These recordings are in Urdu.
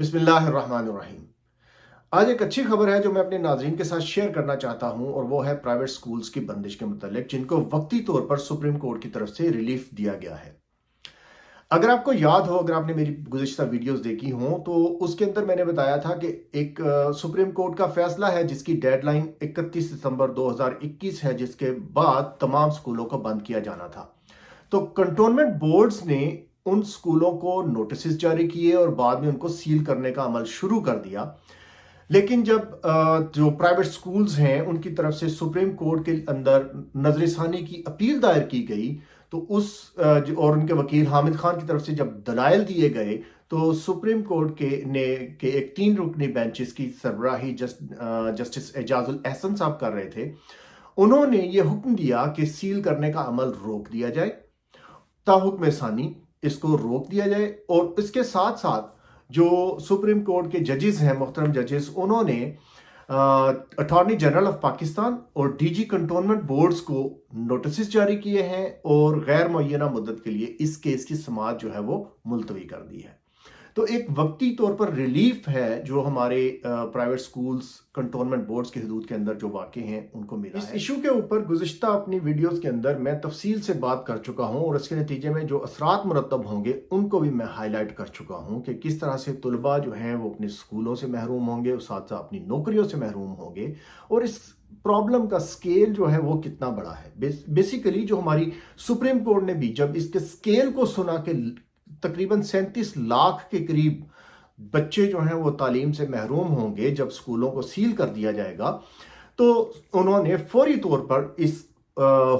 بسم اللہ الرحمن الرحیم۔ آج ایک اچھی خبر ہے جو میں اپنے ناظرین کے ساتھ شیئر کرنا چاہتا ہوں، اور وہ ہے پرائیویٹ سکولز کی بندش کے متعلق، جن کو وقتی طور پر سپریم کورٹ کی طرف سے ریلیف دیا گیا ہے۔ اگر آپ کو یاد ہو، اگر آپ نے میری گزشتہ ویڈیوز دیکھی ہوں تو اس کے اندر میں نے بتایا تھا کہ ایک سپریم کورٹ کا فیصلہ ہے جس کی ڈیڈ لائن 31 دسمبر 2021 ہے، جس کے بعد تمام سکولوں کو بند کیا جانا تھا۔ تو کنٹونمنٹ بورڈز نے ان سکولوں کو نوٹسز جاری کیے اور بعد میں ان کو سیل کرنے کا عمل شروع کر دیا۔ لیکن جب جو پرائیویٹ سکولز ہیں ان کی طرف سے سپریم کورٹ کے اندر نظر ثانی کی اپیل دائر کی گئی، تو اور ان کے وکیل حامد خان کی طرف سے جب دلائل دیے گئے، تو سپریم کورٹ کے ایک 3 رکنی بینچ کی سربراہی جسٹس اعجاز الاحسن صاحب کر رہے تھے، انہوں نے یہ حکم دیا کہ سیل کرنے کا عمل روک دیا جائے، تا حکم ثانی اس کو روک دیا جائے۔ اور اس کے ساتھ ساتھ جو سپریم کورٹ کے ججز ہیں، محترم ججز، انہوں نے اٹارنی جنرل آف پاکستان اور ڈی جی کنٹونمنٹ بورڈز کو نوٹسز جاری کیے ہیں اور غیر معینہ مدت کے لیے اس کیس کی سماعت جو ہے وہ ملتوی کر دی ہے۔ تو ایک وقتی طور پر ریلیف ہے جو ہمارے پرائیویٹ سکولز کنٹونمنٹ بورڈز کی حدود کے اندر جو واقع ہیں ان کو ملا ہے۔ اس ایشو کے اوپر گزشتہ اپنی ویڈیوز کے اندر میں تفصیل سے بات کر چکا ہوں، اور اس کے نتیجے میں جو اثرات مرتب ہوں گے ان کو بھی میں ہائی لائٹ کر چکا ہوں کہ کس طرح سے طلباء جو ہیں وہ اپنے سکولوں سے محروم ہوں گے، ساتھ ساتھ اپنی نوکریوں سے محروم ہوں گے، اور اس پرابلم کا سکیل جو ہے وہ کتنا بڑا ہے۔ بیسیکلی جو ہماری سپریم کورٹ نے بھی جب اس کے سکیل کو سنا کہ تقریباً 37 لاکھ کے قریب بچے جو ہیں وہ تعلیم سے محروم ہوں گے جب سکولوں کو سیل کر دیا جائے گا، تو انہوں نے فوری طور پر اس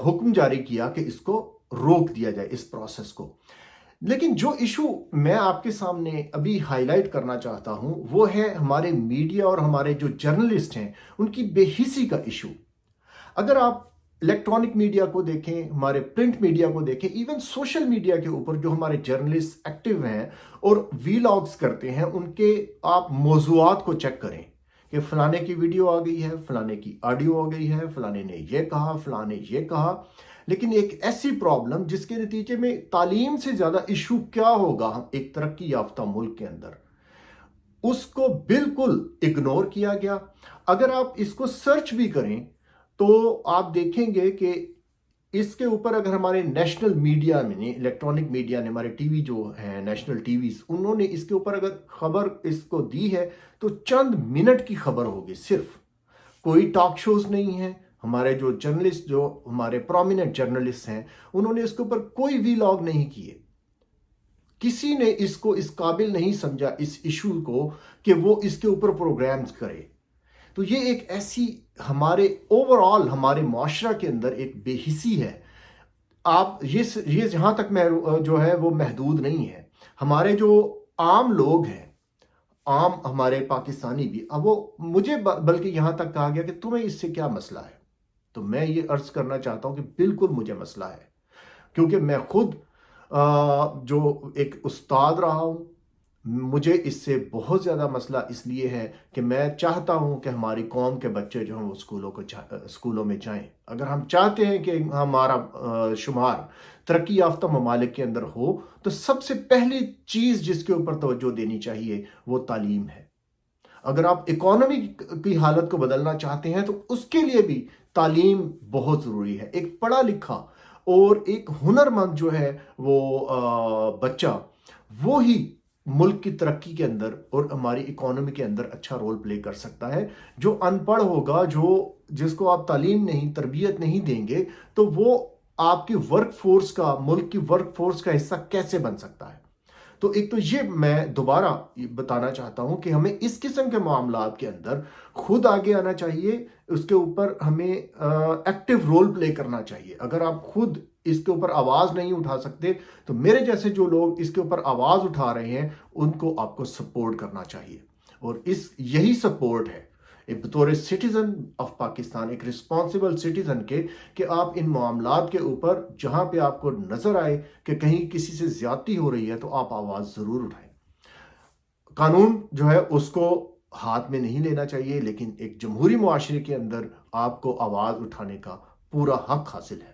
حکم جاری کیا کہ اس کو روک دیا جائے، اس پروسیس کو۔ لیکن جو ایشو میں آپ کے سامنے ابھی ہائی لائٹ کرنا چاہتا ہوں وہ ہے ہمارے میڈیا اور ہمارے جو جرنلسٹ ہیں ان کی بے حسی کا ایشو۔ اگر آپ الیکٹرانک میڈیا کو دیکھیں، ہمارے پرنٹ میڈیا کو دیکھیں، ایون سوشل میڈیا کے اوپر جو ہمارے جرنلسٹ ایکٹیو ہیں اور ویلاگز کرتے ہیں، ان کے آپ موضوعات کو چیک کریں کہ فلانے کی ویڈیو آ گئی ہے، فلانے کی آڈیو آ گئی ہے، فلانے نے یہ کہا، فلانے یہ کہا۔ لیکن ایک ایسی پرابلم جس کے نتیجے میں تعلیم سے زیادہ ایشو کیا ہوگا ایک ترقی یافتہ ملک کے اندر، اس کو بالکل اگنور کیا گیا۔ اگر آپ اس کو سرچ بھی کریں تو آپ دیکھیں گے کہ اس کے اوپر اگر ہمارے نیشنل میڈیا میں، الیکٹرانک میڈیا نے، ہمارے ٹی وی جو ہیں، نیشنل ٹی ویز، انہوں نے اس کے اوپر اگر خبر اس کو دی ہے تو چند منٹ کی خبر ہوگی، صرف کوئی ٹاک شوز نہیں ہیں۔ ہمارے جو جرنلسٹ، جو ہمارے پرومیننٹ جرنلسٹ ہیں، انہوں نے اس کے اوپر کوئی ویلاگ نہیں کیے۔ کسی نے اس کو اس قابل نہیں سمجھا اس ایشو کو کہ وہ اس کے اوپر پروگرامز کرے۔ تو یہ ایک ایسی ہمارے اوورآل ہمارے معاشرہ کے اندر ایک بے حسی ہے۔ آپ یہ جہاں تک جو ہے وہ محدود نہیں ہے، ہمارے جو عام لوگ ہیں، عام ہمارے پاکستانی بھی، اب وہ مجھے بلکہ یہاں تک کہا گیا کہ تمہیں اس سے کیا مسئلہ ہے؟ تو میں یہ عرض کرنا چاہتا ہوں کہ بالکل مجھے مسئلہ ہے، کیونکہ میں خود جو ایک استاد رہا ہوں، مجھے اس سے بہت زیادہ مسئلہ اس لیے ہے کہ میں چاہتا ہوں کہ ہماری قوم کے بچے جو ہیں وہ اسکولوں میں جائیں۔ اگر ہم چاہتے ہیں کہ ہمارا شمار ترقی یافتہ ممالک کے اندر ہو، تو سب سے پہلی چیز جس کے اوپر توجہ دینی چاہیے وہ تعلیم ہے۔ اگر آپ اکانومی کی حالت کو بدلنا چاہتے ہیں تو اس کے لیے بھی تعلیم بہت ضروری ہے۔ ایک پڑھا لکھا اور ایک ہنرمند جو ہے وہ بچہ، وہی ملک کی ترقی کے اندر اور ہماری اکانومی کے اندر اچھا رول پلے کر سکتا ہے۔ جو ان پڑھ ہوگا، جس کو آپ تعلیم نہیں، تربیت نہیں دیں گے، تو وہ آپ کی ورک فورس کا، ملک کی ورک فورس کا حصہ کیسے بن سکتا ہے؟ تو ایک تو یہ میں دوبارہ بتانا چاہتا ہوں کہ ہمیں اس قسم کے معاملات کے اندر خود آگے آنا چاہیے، اس کے اوپر ہمیں ایکٹیو رول پلے کرنا چاہیے۔ اگر آپ خود اس کے اوپر آواز نہیں اٹھا سکتے تو میرے جیسے جو لوگ اس کے اوپر آواز اٹھا رہے ہیں ان کو آپ کو سپورٹ کرنا چاہیے، اور یہی سپورٹ ہے بطور سٹیزن آف پاکستان، ایک رسپانسبل سٹیزن کے، کہ آپ ان معاملات کے اوپر جہاں پہ آپ کو نظر آئے کہ کہیں کسی سے زیادتی ہو رہی ہے تو آپ آواز ضرور اٹھائیں۔ قانون جو ہے اس کو ہاتھ میں نہیں لینا چاہیے، لیکن ایک جمہوری معاشرے کے اندر آپ کو آواز اٹھانے کا پورا حق حاصل ہے۔